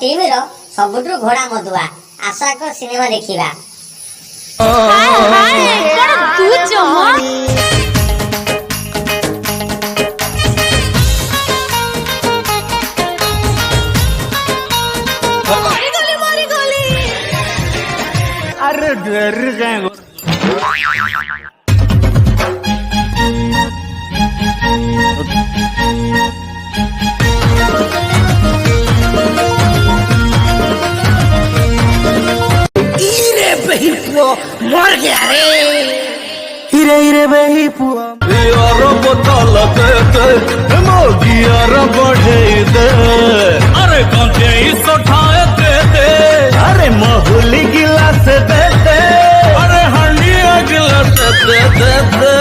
TV रो सबुठु घोड़ा मधुआ आशा को cinema देखिबा। अरे डर गए मर गया रे हिरे हिरे बही पुआ यार बोतल दे मोगी यार बढ़े दे अरे कांचे इस उठाए दे अरे महुली गिलास दे अरे हंडिया गिलास दे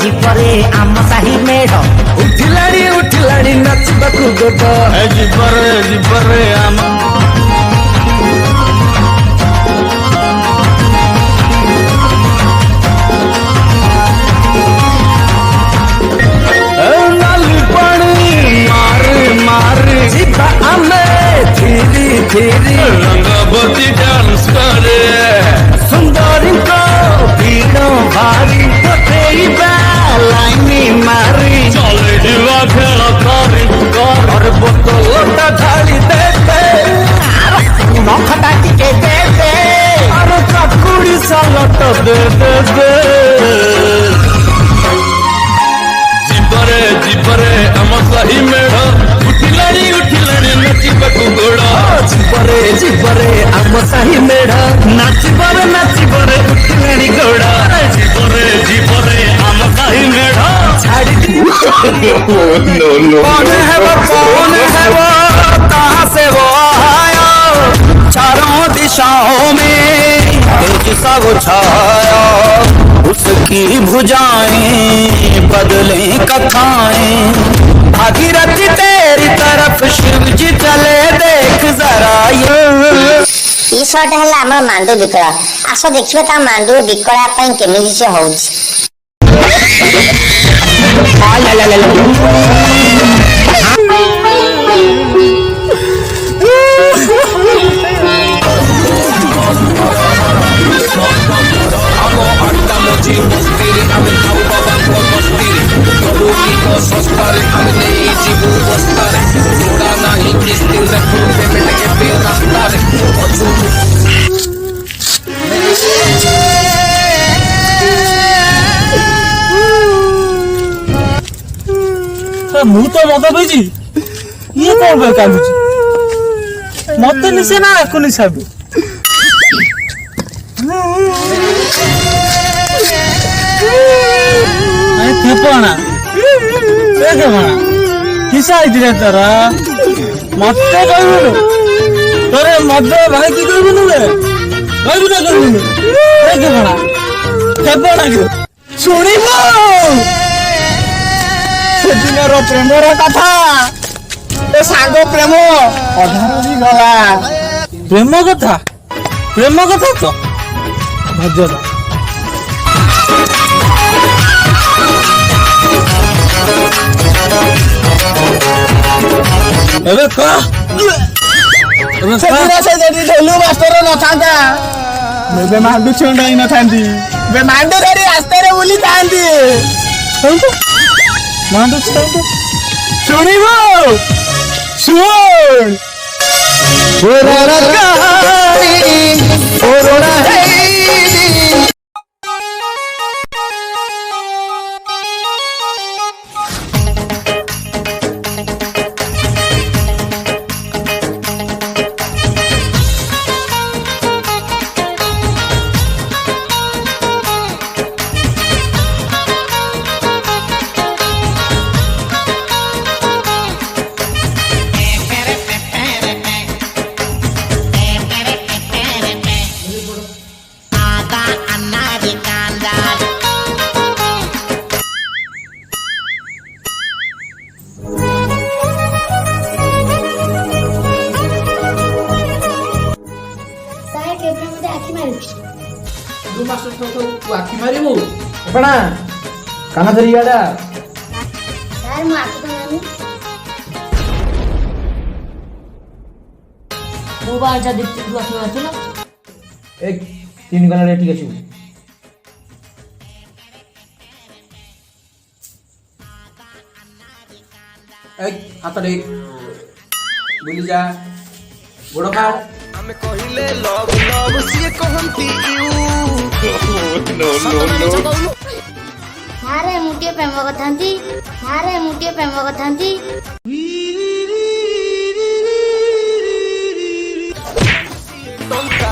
जीपरे आम साही मेढ़ उठिलाड़ी नाचबाकू गोट जीपरे आम नाली पानी मार जीपा आमे धीरे रंगवती डांस करे सुंदरी को भीड़ो भारी लाइनी मारी चले दिवा खेल कर बोतलटा ढाली दे नखटा टिके दे अरे काकुड़ी सालट दे जीपरे हम सही मेढ़ उठिलाड़ी नाचिबाकू गोड़ा जीपरे हम सही मेढ़ नाचिबारे उठिलाड़ी गोड़ा जीपरे हम सही मेढ़ छाड़ी नो कौन है वो कहाँ से वो आया चारों दिशाओं में तेज सा वो छाया उसकी भुजाएं बदले कथाएं भागीरथी तेरी तरफ शिव जी चले देख जरा ई शॉट है हमर मांडू बिकला आसो देखिबे ता मांडू बिकला पई केमिति से होउछ मुझ तो मत पाई ये कौन पे कांदुची मत निशे ना को निशाबे अरे खेपणा किसा आइदिले तोरा मत कहबनु तोरे मद भाई की कहबनु रे कहबु ना कहबनु खेपणा के सुनिबो सेदिनर प्रेमर कथा ए सांग प्रेम अधार गला प्रेम कथा तो भजन एबे का सेदिन से जदी ढोलू मास्टर न थांदा मेबे मांडू छंडाई न थांदी बे मांडू रे रास्ते रे बुली थांदी मांडू छंडू सुनिबो सुन ओरा कहानी ओरा है ମାଷ୍ଟର ତୁ ଆଖି ମାରିବୁ ଏପଣା କାନ ଧରି ଇଆଡା ସାର୍ ମୁଁ ଆଖି ତ ମାରିନି। ମୁଁ ବା ଏଇଟା ଦେଖିଥିଲି ତୁ ଆଖି ମାରୁଥିଲ। ଏ 3 ଗଲା ରେ ଠିକ ଅଛି ଏ ହାତ ଦେ ବୁଲି ଯା ଗୋଡ଼ କାଟ ଆମେ କହିଲେ ଲଭ୍ ଲଭ୍ ସିଏ କହନ୍ତି ସାରେ ମୁଁ ଟିକେ ପ୍ରେମ କରିଥାନ୍ତି। ସାରେ ମୁଁ ଟିକେ ପ୍ରେମ କରିଥାନ୍ତି। ଟଙ୍କା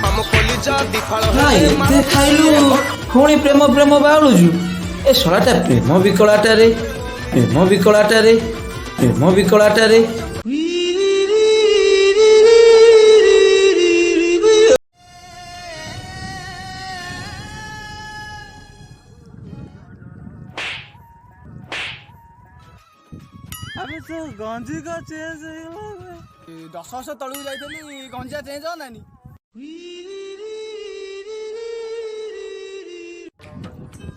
ଆମ କଲିଜା ଦିଫାଳ ନାଇଁ ଏତେ ଖାଇଲୁ ପୁଣି ପ୍ରେମ ପ୍ରେମ ବାଉଳୁଛୁ ଏ ଶଳାଟା ପ୍ରେମ ବିକଳାଟାରେ ପ୍ରେମ ବିକଳାଟାରେ ପ୍ରେମ ବିକଳାଟାରେ ଆମେ ତ ଗଞ୍ଜି କା ଚେଞ୍ଜ ହେଇଗଲା 10 ବର୍ଷ ତଳକୁ ଯାଇଥିଲି ଗଞ୍ଜିଆ ଚେଞ୍ଜ ହନାନି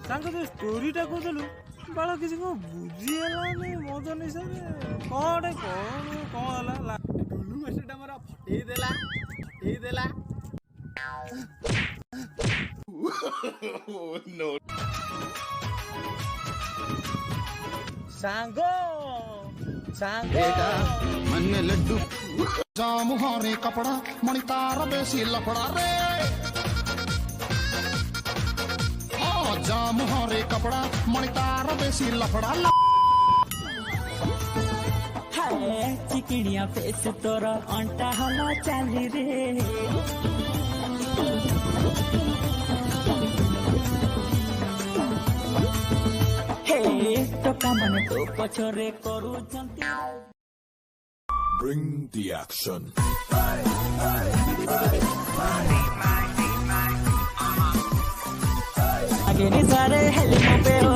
ତାଙ୍କ ଯୋଉ ଷ୍ଟୋରିଟା କହୁଥିଲୁ ବାଳ କିଛି କଣ ବୁଝି ହେଲାନି ମଦ ନିଶାରେ କଣ ହେଲା ଟୁଲୁ ମାଷ୍ଟରଟା ମୋର ଫଟେଇ ଦେଲା ସାଙ୍ଗ मन्ने लड्डू जामु हरे कपड़ा मणि तार बेसी लफड़ा रे जामु हरे कपड़ा मणि तार बेसी लफड़ा चिकिणिया फेस तोर अंटा हला चाली रे हे टोका मन तो पछरे करू जंती Bring the action. आगे नि सारे हेली मो पे हो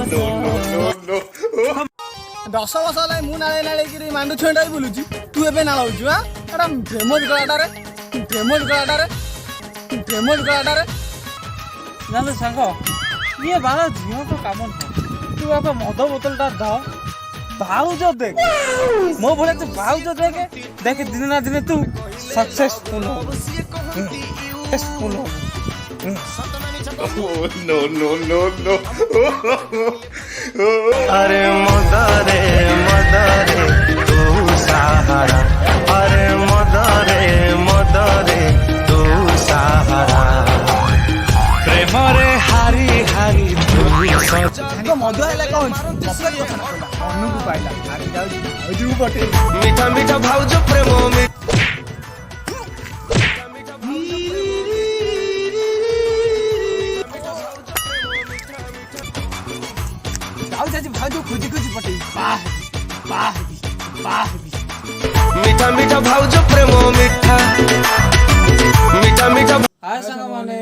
10 ବର୍ଷ ହେଲା ମୁଁ ନାଳେଇକିରି ମାଣ୍ଡୁ ଛୁଇଁଟା ବୁଲୁଛି ତୁ ଏବେ ନାଳଉଛୁ ଆଁ ଏଟା ପ୍ରେମ ବିକଳାଟାରେ ନହେଲେ ସାଙ୍ଗ ଇଏ ବାଳ ଝିଅଙ୍କ କାମ ନୁହଁ ତୁ ବାପା ମଦ ବୋତଲଟା ଧ ଭାଉଜ ଦେଖ ମୋ ଭଳିଆ ତୁ ଭାଉଜ ଦେଖ ଦିନେ ନା ଦିନେ ତୁ ସକ୍ସେସଫୁଲ अरे मदरे तू सहारा अरे मदरे तू सहारा प्रेमरे हारी हारी ତାଙ୍କ ମଦ ହେଲେ କଣ କଥା ନା ଅନୁକୁ ପାଇଲା ଆଜି ଯାଉଛି ପଟେ मीठा मीठा भाउज प्रेम ଯାଉଛି ଭାଉଜ ଖୋଜି ପଟେ मीठा मीठा भाउज प्रेम मीठा ହାଏ ସାଙ୍ଗମାନେ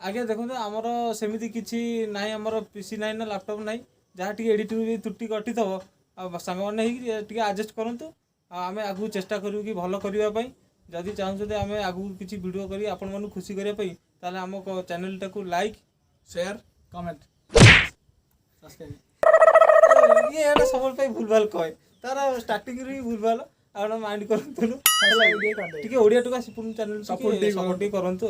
ଆଜ୍ଞା ଦେଖନ୍ତୁ ଆମର ସେମିତି କିଛି ନାହିଁ ଆମର ପିସି ନାହିଁ ନା ଲ୍ୟାପଟପ୍ ନାହିଁ ଯାହା ଟିକେ ଏଡ଼ିଟିଂ ତ୍ରୁଟି କଟିଥିବ ଆଉ ସାଙ୍ଗମାନେ ହେଇକି ଟିକେ ଆଡ଼ଜଷ୍ଟ କରନ୍ତୁ ଆଉ ଆମେ ଆଗକୁ ଚେଷ୍ଟା କରିବୁ କି ଭଲ କରିବା ପାଇଁ ଯଦି ଚାହୁଁଛନ୍ତି ଆମେ ଆଗକୁ କିଛି ଭିଡ଼ିଓ କରି ଆପଣମାନଙ୍କୁ ଖୁସି କରିବା ପାଇଁ ତାହେଲେ ଆମ ଚ୍ୟାନେଲଟାକୁ ଲାଇକ୍ ସେୟାର କମେଣ୍ଟ ଇଏ ଏଇଟା ସବୁବେଳେ ପାଇଁ ଭୁଲଭାଲ କହେ ତାର ଷ୍ଟାର୍ଟିଂରୁ ହିଁ ଭୁଲଭାଲ ଆପଣ ମାଇଣ୍ଡ କରନ୍ତୁନି ଟିକେ ଓଡ଼ିଆ ଟୁକା ଚ୍ୟାନେଲ ସପୋର୍ଟ ଟିକେ କରନ୍ତୁ।